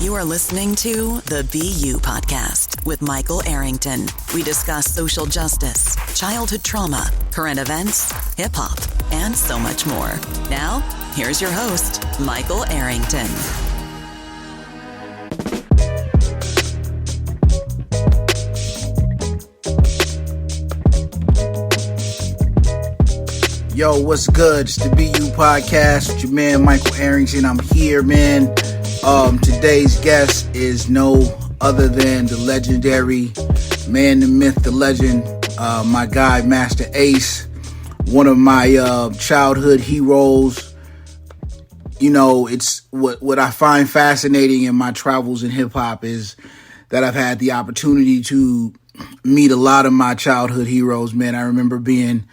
You are listening to the BU Podcast with Michael Arrington. We discuss social justice, childhood trauma, current events, hip-hop, and so much more. Now, here's your host, Michael Arrington. Yo, what's good? It's the BU Podcast with your man, Michael Arrington. I'm here, man. Today's guest is no other than the legendary man, the myth, the legend, my guy, Masta Ace, one of my childhood heroes. You know, it's what I find fascinating in my travels in hip-hop is that I've had the opportunity to meet a lot of my childhood heroes, man. I remember being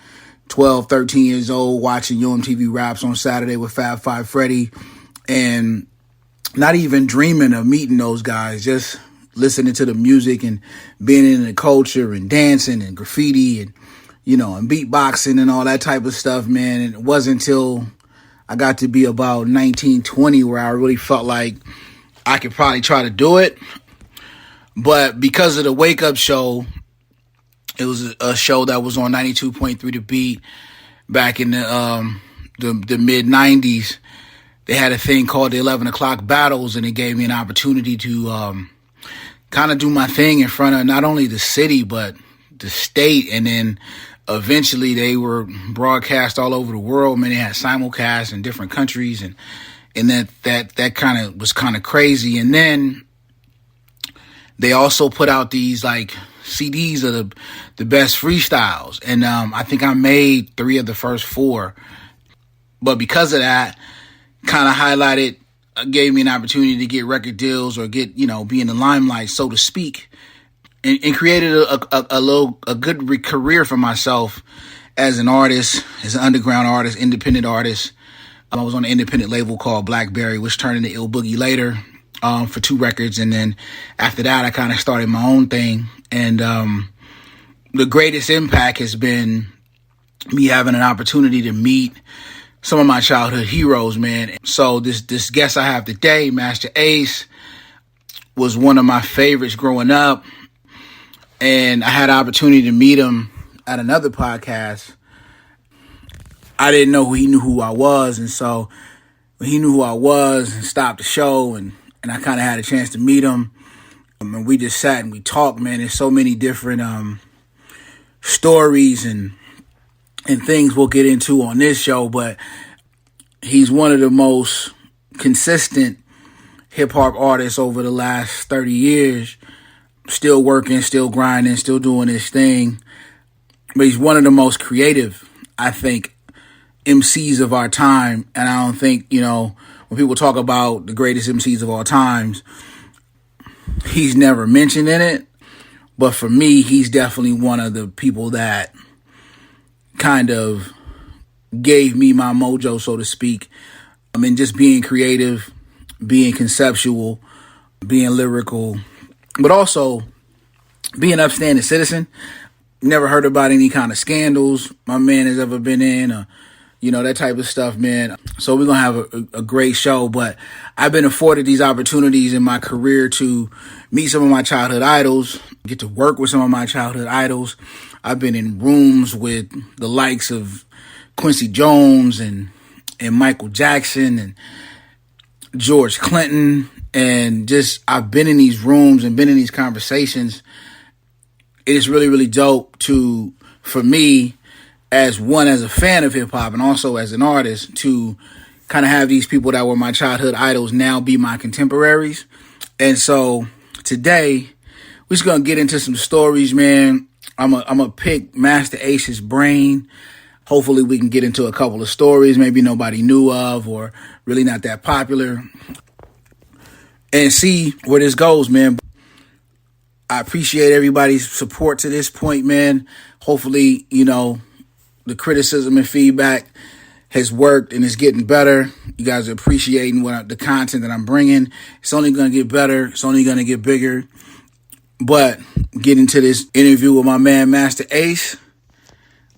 12, 13 years old, watching UMTV Raps on Saturday with Fab Five Freddy, and not even dreaming of meeting those guys, just listening to the music and being in the culture and dancing and graffiti and, you know, and beatboxing and all that type of stuff, man. And it wasn't until I got to be about 19, 20 where I really felt like I could probably try to do it. But because of the Wake Up Show, it was a show that was on 92.3 The Beat back in the mid 90s. They had a thing called the 11 o'clock battles, and it gave me an opportunity to kind of do my thing in front of not only the city, but the state. And then eventually they were broadcast all over the world. Man, they had simulcasts in different countries, and that kind of was kind of crazy. And then they also put out these like CDs of the best freestyles. And I think I made 3 of the first 4. But because of that, kind of highlighted, gave me an opportunity to get record deals or get, you know, be in the limelight, so to speak, and created a good career for myself as an artist, as an underground artist, independent artist. I was on an independent label called Blackberry, which turned into Ill Boogie later for 2 records. And then after that, I kind of started my own thing. And the greatest impact has been me having an opportunity to meet some of my childhood heroes, man. So this guest I have today, Masta Ace, was one of my favorites growing up. And I had an opportunity to meet him at another podcast. I didn't know he knew who I was. And so when he knew who I was and stopped the show, and I kind of had a chance to meet him, and we just sat and we talked, man. There's so many different stories and things we'll get into on this show, but he's one of the most consistent hip-hop artists over the last 30 years, still working, still grinding, still doing his thing. But he's one of the most creative, I think, MCs of our time. And I don't think, you know, when people talk about the greatest MCs of all times, he's never mentioned in it. But for me, he's definitely one of the people that kind of gave me my mojo, so to speak. I mean, just being creative, being conceptual, being lyrical, but also being an upstanding citizen. Never heard about any kind of scandals my man has ever been in, you know, that type of stuff, man. So we're going to have a great show. But I've been afforded these opportunities in my career to meet some of my childhood idols, get to work with some of my childhood idols. I've been in rooms with the likes of Quincy Jones and Michael Jackson and George Clinton. And just, I've been in these rooms and been in these conversations. It is really, really dope for me, as a fan of hip hop and also as an artist, to kind of have these people that were my childhood idols now be my contemporaries. And so today we're just going to get into some stories, man. I'm gonna pick Masta Ace's brain. Hopefully we can get into a couple of stories maybe nobody knew of or really not that popular, and see where this goes, man. I appreciate everybody's support to this point, man. Hopefully, you know, the criticism and feedback has worked and is getting better. You guys are appreciating the content that I'm bringing. It's only going to get better. It's only going to get bigger. But getting to this interview with my man, Masta Ace,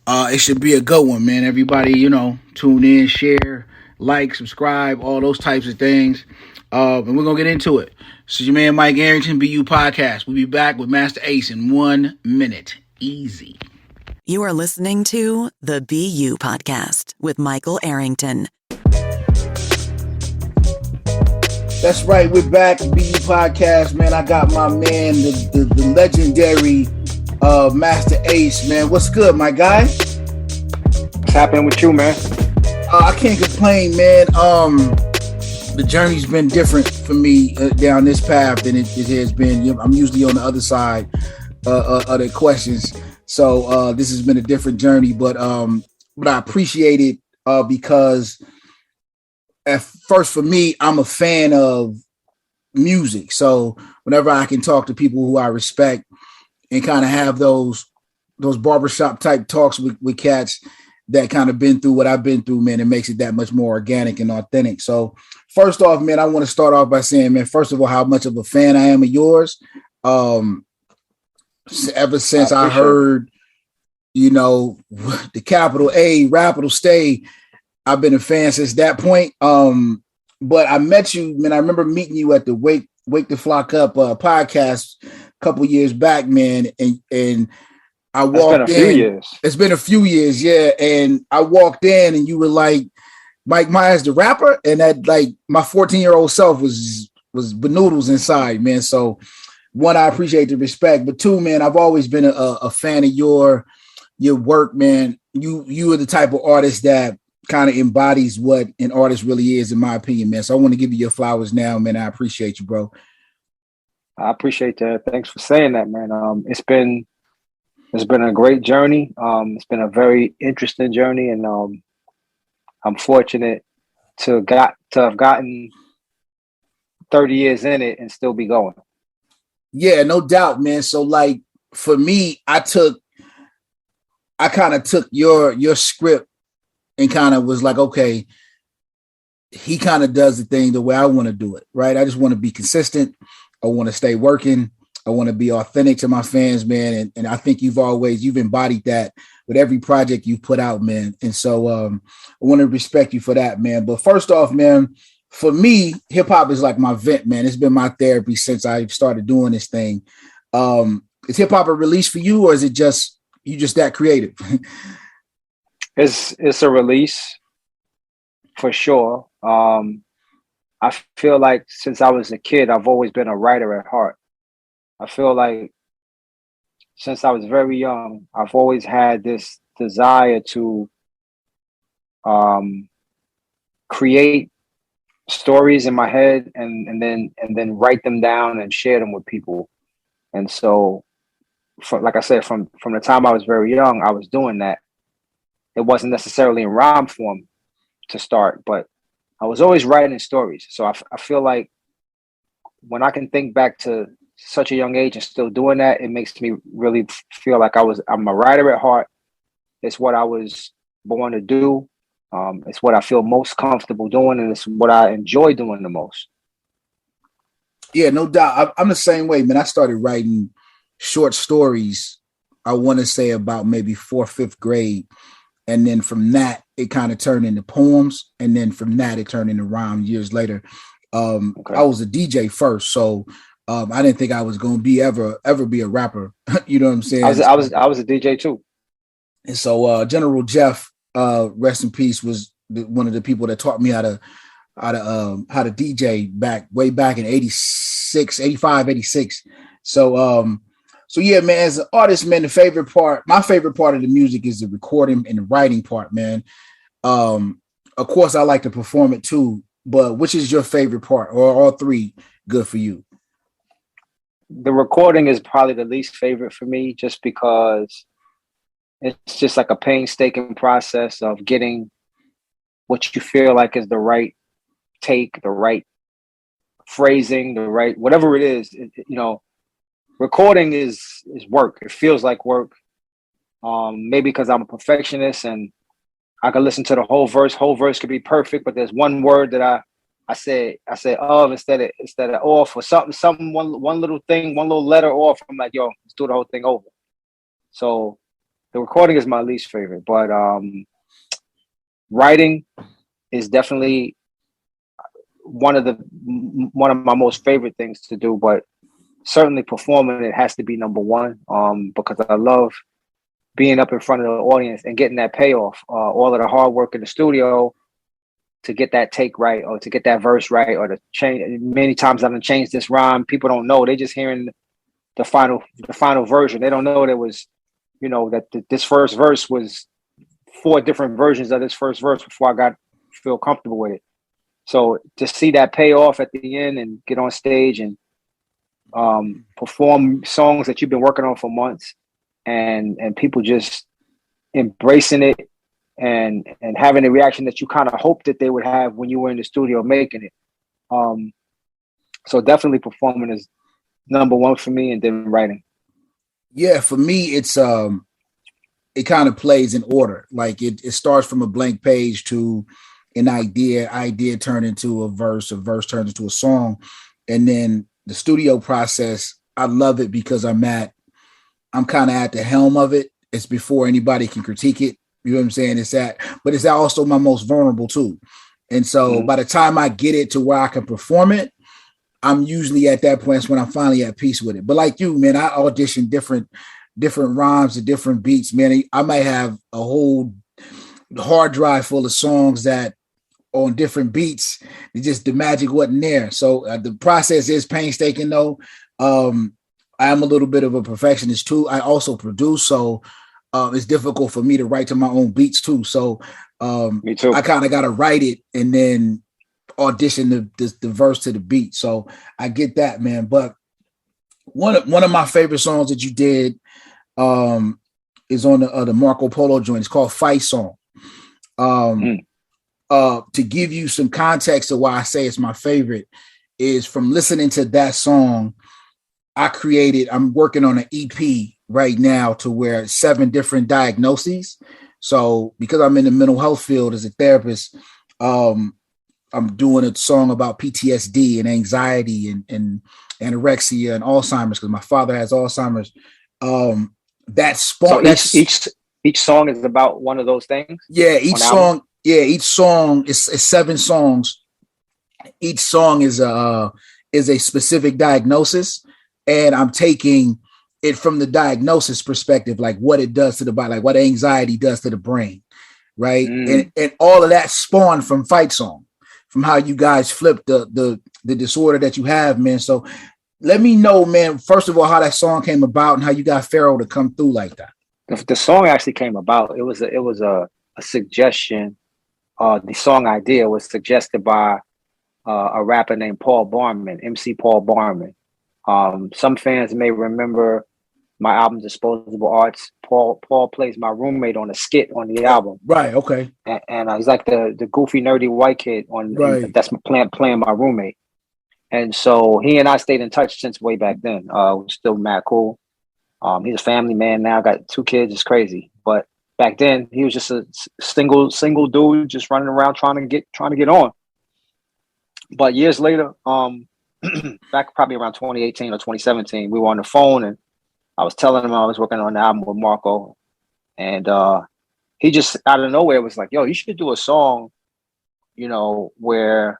it should be a good one, man. Everybody, you know, tune in, share, like, subscribe, all those types of things. And we're gonna get into it. So your man Mike Arrington, BU Podcast. We'll be back with Masta Ace in 1 minute. Easy. You are listening to the BU Podcast with Michael Arrington. That's right, we're back, BU Podcast, man. I got my man, the legendary Masta Ace, man. What's good, my guy? What's happening with you, man? I can't complain, man. The journey's been different for me down this path than it has been. I'm usually on the other side of the questions, so this has been a different journey. But I appreciate it because at first, for me, I'm a fan of music. So whenever I can talk to people who I respect and kind of have those barbershop type talks with cats that kind of been through what I've been through, man, it makes it that much more organic and authentic. So first off, man, I want to start off by saying, man, first of all, how much of a fan I am of yours. Ever since I heard, the capital A, Rapital Stay, I've been a fan since that point. But I met you, man. I remember meeting you at the Wake the Flock Up podcast a couple years back, man. And I walked in. It's been a few years, yeah. And I walked in, and you were like, Mike Myers, the rapper, and that, like, my 14-year-old self was benoodles inside, man. So one, I appreciate the respect, but two, man, I've always been a fan of your work, man. You are the type of artist that kind of embodies what an artist really is, in my opinion, man. So I want to give you your flowers now, man. I appreciate you, bro. I appreciate that. Thanks for saying that, man. It's been a great journey. It's been a very interesting journey, and I'm fortunate to have gotten 30 years in it and still be going. Yeah, no doubt, man. So, like, for me, I kind of took your script and kind of was like, okay, he kind of does the thing the way I want to do it, right? I just want to be consistent. I want to stay working. I want to be authentic to my fans, man. And I think you've embodied that with every project you've put out, man. And so I want to respect you for that, man. But first off, man, for me, hip hop is like my vent, man. It's been my therapy since I started doing this thing. Is hip hop a release for you, or is it just you just that creative? It's a release for sure. I feel like since I was a kid, I've always been a writer at heart. I feel like since I was very young, I've always had this desire to create stories in my head and then write them down and share them with people. And so, like I said, from the time I was very young, I was doing that. It wasn't necessarily in rhyme form to start, but I was always writing stories. So I feel like when I can think back to such a young age and still doing that, it makes me really feel like I'm a writer at heart. It's what I was born to do. It's what I feel most comfortable doing, and it's what I enjoy doing the most. Yeah, no doubt. I'm the same way, man. I started writing short stories, I want to say about maybe 4th, 5th grade. And then from that, it kind of turned into poems. And then from that, it turned into rhyme years later. Okay. I was a DJ first, so I didn't think I was going to be ever be a rapper. You know what I'm saying? I was a DJ too. And so General Jeff, rest in peace, was one of the people that taught me how to DJ way back in 86, 85, 86. So yeah, man, as an artist, man, my favorite part of the music is the recording and the writing part, man. Of course, I like to perform it too, but which is your favorite part, or all three good for you? The recording is probably the least favorite for me, just because it's just like a painstaking process of getting what you feel like is the right take, the right phrasing, the right, whatever it is, recording is work. It feels like work. Maybe because I'm a perfectionist and I can listen to the whole verse. Whole verse could be perfect, but there's one word that I say of instead of off, or something one little thing, one little letter off. I'm like, yo, let's do the whole thing over. So the recording is my least favorite, but writing is definitely one of my most favorite things to do, but certainly performing it has to be number one. Because I love being up in front of the audience and getting that payoff. All of the hard work in the studio to get that take right, or to get that verse right, or to change. Many times I've changed this rhyme. People don't know. They just hearing the final version. They don't know there was, that this first verse was 4 different versions of this first verse before I feel comfortable with it. So to see that pay off at the end and get on stage and perform songs that you've been working on for months, and people just embracing it and having the reaction that you kind of hoped that they would have when you were in the studio making it. So definitely performing is number one for me, and then writing. Yeah, for me, it's it kind of plays in order. Like it starts from a blank page to an idea turned into a verse turned into a song. And then the studio process, I love it because I'm kind of at the helm of it. It's before anybody can critique it. You know what I'm saying? But it's also my most vulnerable too. And so by the time I get it to where I can perform it, I'm usually at that point when I'm finally at peace with it. But like you, man, I audition different rhymes and different beats, man. I might have a whole hard drive full of songs that on different beats, the magic wasn't there. So the process is painstaking though. I am a little bit of a perfectionist too. I also produce, so it's difficult for me to write to my own beats too. So me too. I kind of got to write it and then audition the verse to the beat. So I get that, man. But one of my favorite songs that you did is on the Marco Polo joint. It's called Fight Song. To give you some context of why I say it's my favorite is from listening to that song, I'm working on an EP right now to where 7 different diagnoses. So because I'm in the mental health field as a therapist, I'm doing a song about PTSD and anxiety and anorexia and Alzheimer's because my father has Alzheimer's. Each song is about one of those things. Yeah, each song is 7 songs. Each song is a specific diagnosis, and I'm taking it from the diagnosis perspective, like what it does to the body, like what anxiety does to the brain, right? And all of that spawned from Fight Song, from how you guys flipped the disorder that you have, man. So let me know, man, first of all, how that song came about and how you got Pharaoh to come through like that. The song actually came about. It was a suggestion. The song idea was suggested by a rapper named Paul Barman, MC Paul Barman. Some fans may remember my album Disposable Arts. Paul plays my roommate on a skit on the album. Right. Okay. And he's like the goofy, nerdy white kid that's playing my roommate. And so he and I stayed in touch since way back then. We're still mad cool. He's a family man now, got 2 kids. It's crazy. But back then he was just a single dude just running around trying to get on. But years later, back probably around 2018 or 2017, we were on the phone and I was telling him I was working on the album with Marco, and he just out of nowhere was like, "Yo, you should do a song, where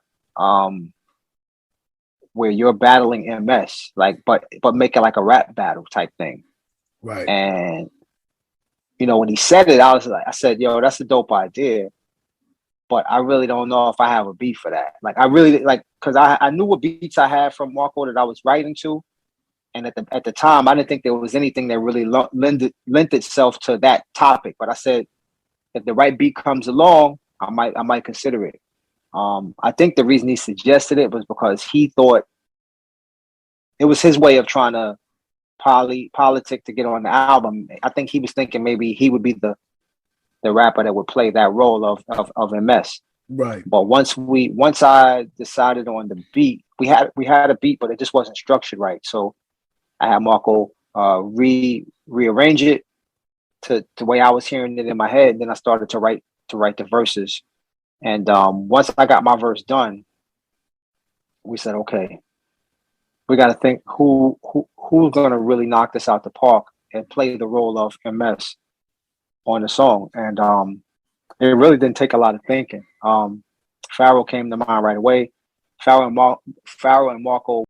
you're battling MS, like, but make it like a rap battle type thing." Right. And when he said it, I said, "Yo, that's a dope idea, but I really don't know if I have a beat for that." Like, I really because I knew what beats I had from Marco that I was writing to. And at the time, I didn't think there was anything that really lent itself to that topic. But I said, if the right beat comes along, I might consider it. I think the reason he suggested it was because he thought it was his way of trying to politic to get on the album. I think he was thinking maybe he would be the rapper that would play that role of MS. Right. But once I decided on the beat, we had a beat, but it just wasn't structured right. So I had Marco rearrange it to the way I was hearing it in my head. And then I started to write the verses. And once I got my verse done, we said, okay, we got to think who's going to really knock this out the park and play the role of MS on the song. And it really didn't take a lot of thinking. Pharaoh came to mind right away. Farrell and Marco